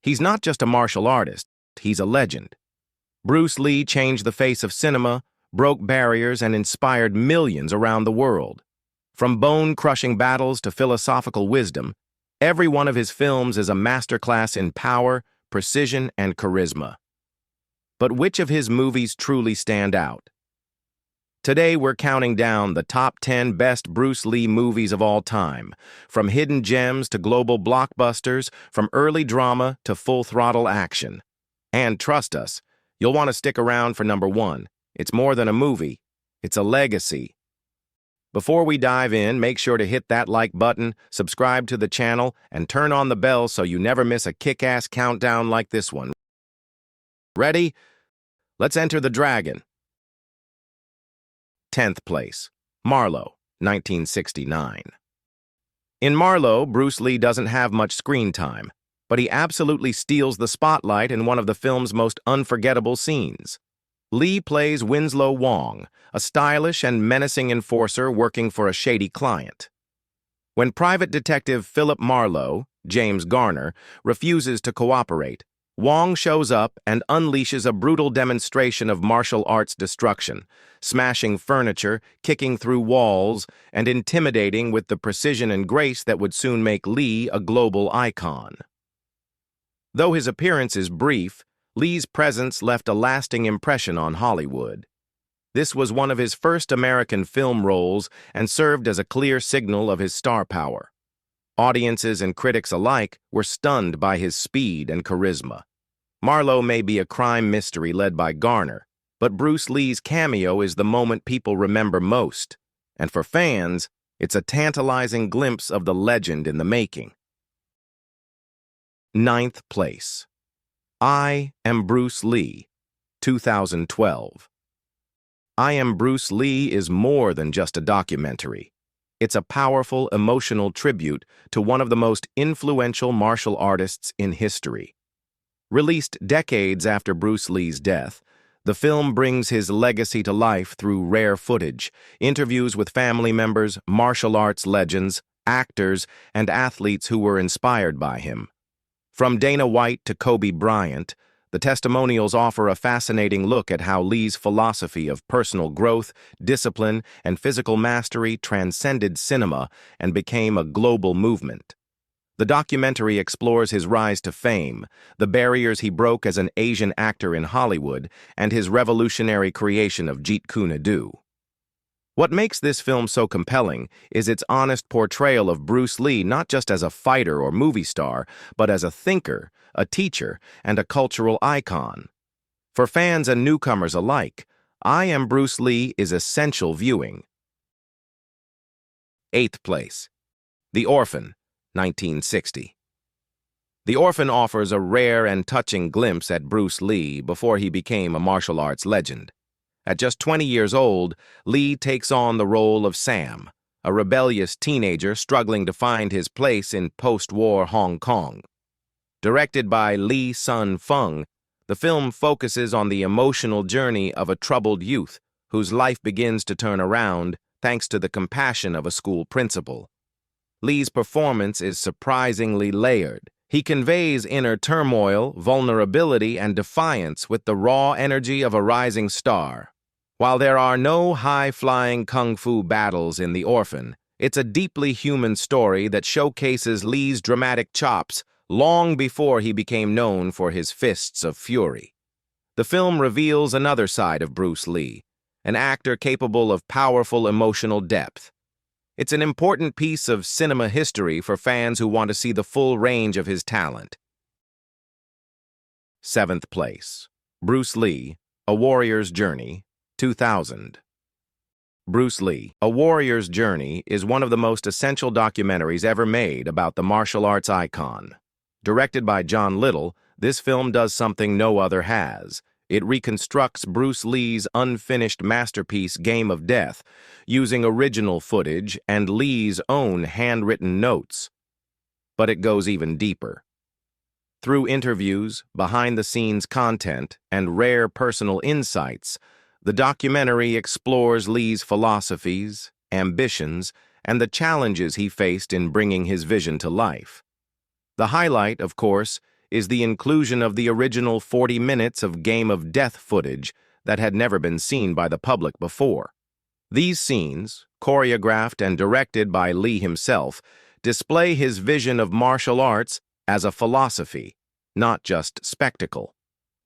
He's not just a martial artist, he's a legend. Bruce Lee changed the face of cinema, broke barriers, and inspired millions around the world. From bone-crushing battles to philosophical wisdom, every one of his films is a masterclass in power, precision, and charisma. But which of his movies truly stand out? Today, we're counting down the top 10 best Bruce Lee movies of all time, from hidden gems to global blockbusters, from early drama to full-throttle action. And trust us, you'll want to stick around for number 1. It's more than a movie, it's a legacy. Before we dive in, make sure to hit that like button, subscribe to the channel, and turn on the bell so you never miss a kick-ass countdown like this one. Ready? Let's enter the dragon. 10th place, Marlowe, 1969. In Marlowe, Bruce Lee doesn't have much screen time, but he absolutely steals the spotlight in one of the film's most unforgettable scenes. Lee plays Winslow Wong, a stylish and menacing enforcer working for a shady client. When Private Detective Philip Marlowe, James Garner, refuses to cooperate, Wong shows up and unleashes a brutal demonstration of martial arts destruction, smashing furniture, kicking through walls, and intimidating with the precision and grace that would soon make Lee a global icon. Though his appearance is brief, Lee's presence left a lasting impression on Hollywood. This was one of his first American film roles and served as a clear signal of his star power. Audiences and critics alike were stunned by his speed and charisma. Marlowe may be a crime mystery led by Garner, but Bruce Lee's cameo is the moment people remember most, and for fans, it's a tantalizing glimpse of the legend in the making. 9th place, I Am Bruce Lee, 2012. I Am Bruce Lee is more than just a documentary. It's a powerful, emotional tribute to one of the most influential martial artists in history. Released decades after Bruce Lee's death, the film brings his legacy to life through rare footage, interviews with family members, martial arts legends, actors, and athletes who were inspired by him. From Dana White to Kobe Bryant, the testimonials offer a fascinating look at how Lee's philosophy of personal growth, discipline, and physical mastery transcended cinema and became a global movement. The documentary explores his rise to fame, the barriers he broke as an Asian actor in Hollywood, and his revolutionary creation of Jeet Kune Do. What makes this film so compelling is its honest portrayal of Bruce Lee not just as a fighter or movie star, but as a thinker, a teacher, and a cultural icon. For fans and newcomers alike, I Am Bruce Lee is essential viewing. 8th place, The Orphan, 1960. The Orphan offers a rare and touching glimpse at Bruce Lee before he became a martial arts legend. At just 20 years old, Lee takes on the role of Sam, a rebellious teenager struggling to find his place in post-war Hong Kong. Directed by Lee Sun-fung, the film focuses on the emotional journey of a troubled youth whose life begins to turn around thanks to the compassion of a school principal. Lee's performance is surprisingly layered. He conveys inner turmoil, vulnerability, and defiance with the raw energy of a rising star. While there are no high-flying kung fu battles in The Orphan, it's a deeply human story that showcases Lee's dramatic chops long before he became known for his fists of fury. The film reveals another side of Bruce Lee, an actor capable of powerful emotional depth. It's an important piece of cinema history for fans who want to see the full range of his talent. 7th place, Bruce Lee, A Warrior's Journey, 2000. Bruce Lee, A Warrior's Journey is one of the most essential documentaries ever made about the martial arts icon. Directed by John Little, this film does something no other has. It reconstructs Bruce Lee's unfinished masterpiece Game of Death, using original footage and Lee's own handwritten notes. But it goes even deeper. Through interviews, behind-the-scenes content, and rare personal insights, the documentary explores Lee's philosophies, ambitions, and the challenges he faced in bringing his vision to life. The highlight, of course, is the inclusion of the original 40 minutes of Game of Death footage that had never been seen by the public before. These scenes, choreographed and directed by Lee himself, display his vision of martial arts as a philosophy, not just spectacle.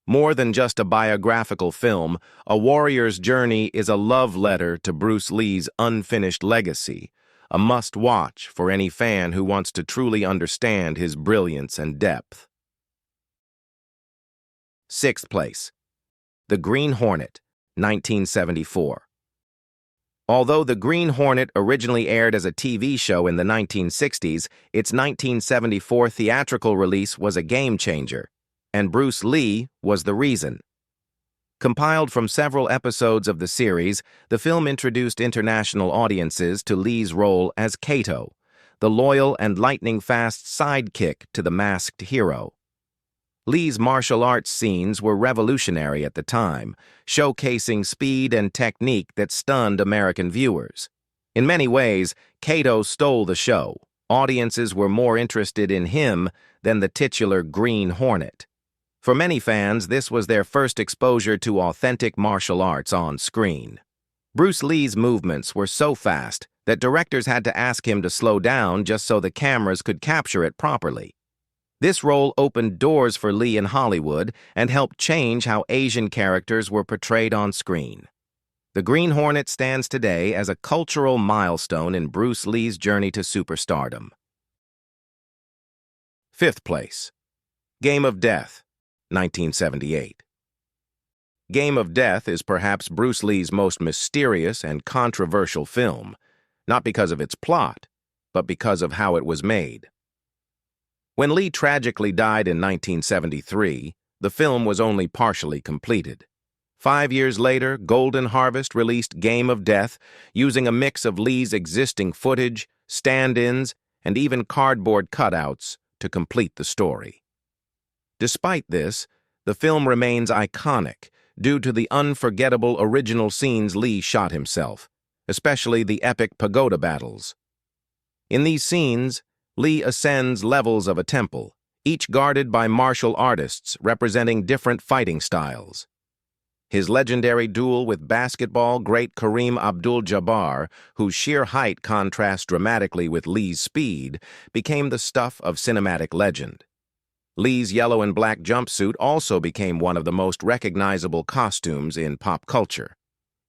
More than just a biographical film, A Warrior's Journey is a love letter to Bruce Lee's unfinished legacy, a must-watch for any fan who wants to truly understand his brilliance and depth. 6th place. The Green Hornet, 1974. Although The Green Hornet originally aired as a TV show in the 1960s, its 1974 theatrical release was a game-changer, and Bruce Lee was the reason. Compiled from several episodes of the series, the film introduced international audiences to Lee's role as Kato, the loyal and lightning-fast sidekick to the masked hero. Lee's martial arts scenes were revolutionary at the time, showcasing speed and technique that stunned American viewers. In many ways, Kato stole the show. Audiences were more interested in him than the titular Green Hornet. For many fans, this was their first exposure to authentic martial arts on screen. Bruce Lee's movements were so fast that directors had to ask him to slow down just so the cameras could capture it properly. This role opened doors for Lee in Hollywood and helped change how Asian characters were portrayed on screen. The Green Hornet stands today as a cultural milestone in Bruce Lee's journey to superstardom. 5th place. Game of Death, 1978. Game of Death is perhaps Bruce Lee's most mysterious and controversial film, not because of its plot, but because of how it was made. When Lee tragically died in 1973, the film was only partially completed. 5 years later, Golden Harvest released Game of Death using a mix of Lee's existing footage, stand-ins, and even cardboard cutouts to complete the story. Despite this, the film remains iconic due to the unforgettable original scenes Lee shot himself, especially the epic pagoda battles. In these scenes, Lee ascends levels of a temple, each guarded by martial artists representing different fighting styles. His legendary duel with basketball great Kareem Abdul-Jabbar, whose sheer height contrasts dramatically with Lee's speed, became the stuff of cinematic legend. Lee's yellow and black jumpsuit also became one of the most recognizable costumes in pop culture.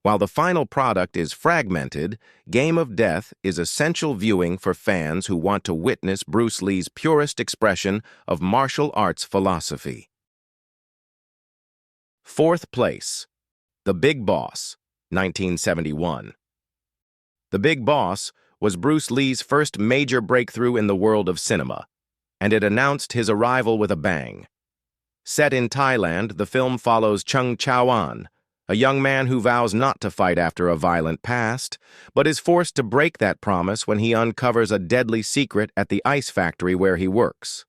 While the final product is fragmented, Game of Death is essential viewing for fans who want to witness Bruce Lee's purest expression of martial arts philosophy. 4th place. The Big Boss, 1971. The Big Boss was Bruce Lee's first major breakthrough in the world of cinema, and it announced his arrival with a bang. Set in Thailand, the film follows Chung Chao-an, a young man who vows not to fight after a violent past, but is forced to break that promise when he uncovers a deadly secret at the ice factory where he works.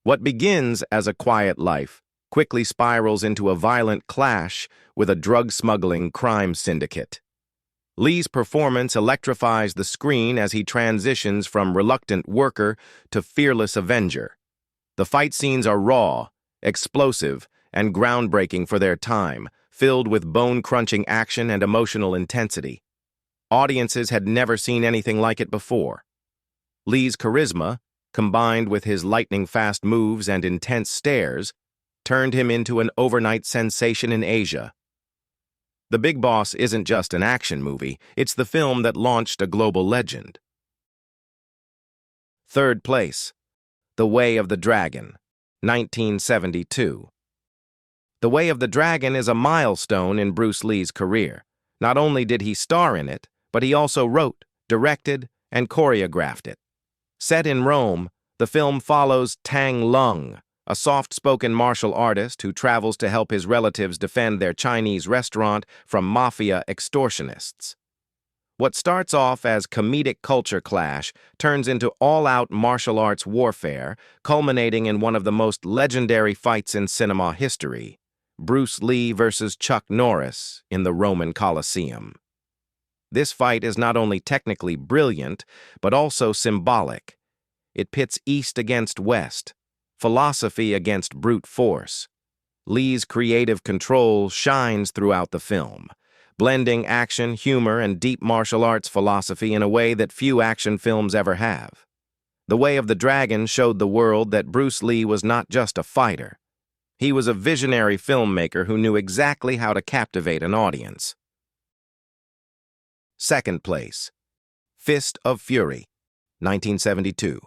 What begins as a quiet life quickly spirals into a violent clash with a drug-smuggling crime syndicate. Lee's performance electrifies the screen as he transitions from reluctant worker to fearless avenger. The fight scenes are raw, explosive, and groundbreaking for their time, filled with bone-crunching action and emotional intensity. Audiences had never seen anything like it before. Lee's charisma, combined with his lightning-fast moves and intense stares, turned him into an overnight sensation in Asia. The Big Boss isn't just an action movie, it's the film that launched a global legend. 3rd place. The Way of the Dragon, 1972. The Way of the Dragon is a milestone in Bruce Lee's career. Not only did he star in it, but he also wrote, directed, and choreographed it. Set in Rome, the film follows Tang Lung, a soft-spoken martial artist who travels to help his relatives defend their Chinese restaurant from mafia extortionists. What starts off as comedic culture clash turns into all-out martial arts warfare, culminating in one of the most legendary fights in cinema history, Bruce Lee versus Chuck Norris in the Roman Colosseum. This fight is not only technically brilliant, but also symbolic. It pits East against West, philosophy against brute force. Lee's creative control shines throughout the film, blending action, humor, and deep martial arts philosophy in a way that few action films ever have. The Way of the Dragon showed the world that Bruce Lee was not just a fighter. He was a visionary filmmaker who knew exactly how to captivate an audience. Second place, Fist of Fury, 1972.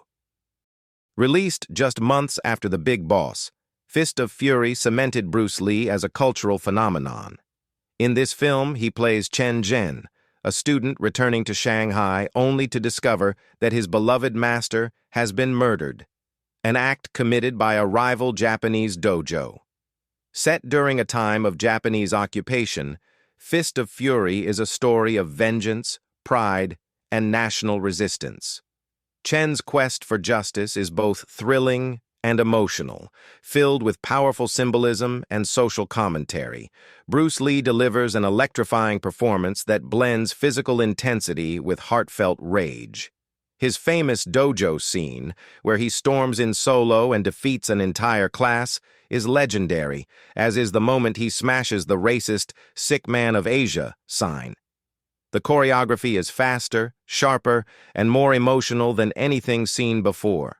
Released just months after The Big Boss, Fist of Fury cemented Bruce Lee as a cultural phenomenon. In this film, he plays Chen Zhen, a student returning to Shanghai only to discover that his beloved master has been murdered, an act committed by a rival Japanese dojo. Set during a time of Japanese occupation, Fist of Fury is a story of vengeance, pride, and national resistance. Chen's quest for justice is both thrilling and emotional, filled with powerful symbolism and social commentary. Bruce Lee delivers an electrifying performance that blends physical intensity with heartfelt rage. His famous dojo scene, where he storms in solo and defeats an entire class, is legendary, as is the moment he smashes the racist "Sick Man of Asia" sign. The choreography is faster, sharper, and more emotional than anything seen before.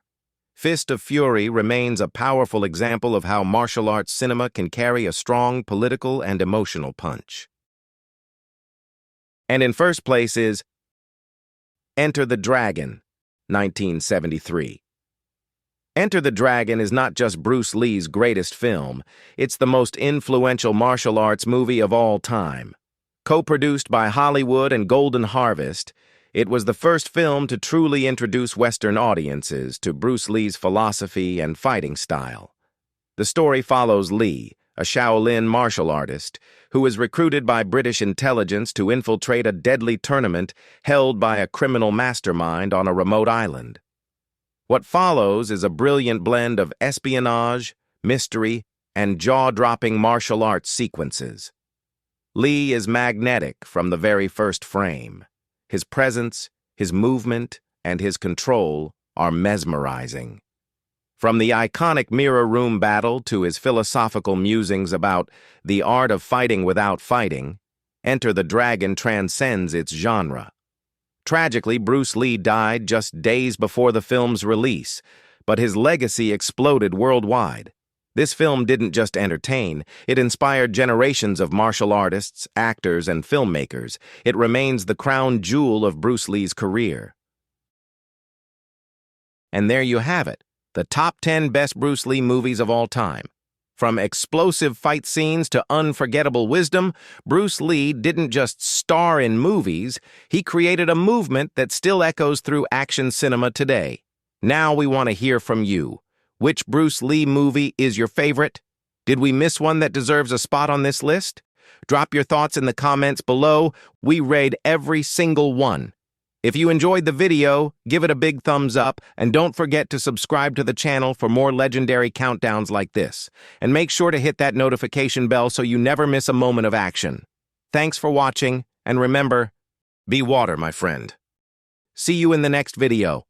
Fist of Fury remains a powerful example of how martial arts cinema can carry a strong political and emotional punch. And in first place is Enter the Dragon, 1973. Enter the Dragon is not just Bruce Lee's greatest film, it's the most influential martial arts movie of all time. Co-produced by Hollywood and Golden Harvest, it was the first film to truly introduce Western audiences to Bruce Lee's philosophy and fighting style. The story follows Lee, a Shaolin martial artist, who is recruited by British intelligence to infiltrate a deadly tournament held by a criminal mastermind on a remote island. What follows is a brilliant blend of espionage, mystery, and jaw-dropping martial arts sequences. Lee is magnetic from the very first frame. His presence, his movement, and his control are mesmerizing. From the iconic mirror room battle to his philosophical musings about the art of fighting without fighting, Enter the Dragon transcends its genre. Tragically, Bruce Lee died just days before the film's release, but his legacy exploded worldwide. This film didn't just entertain, it inspired generations of martial artists, actors, and filmmakers. It remains the crown jewel of Bruce Lee's career. And there you have it, the top 10 best Bruce Lee movies of all time. From explosive fight scenes to unforgettable wisdom, Bruce Lee didn't just star in movies, he created a movement that still echoes through action cinema today. Now we want to hear from you. Which Bruce Lee movie is your favorite? Did we miss one that deserves a spot on this list? Drop your thoughts in the comments below. We rate every single one. If you enjoyed the video, give it a big thumbs up, and don't forget to subscribe to the channel for more legendary countdowns like this. And make sure to hit that notification bell so you never miss a moment of action. Thanks for watching, and remember, be water, my friend. See you in the next video.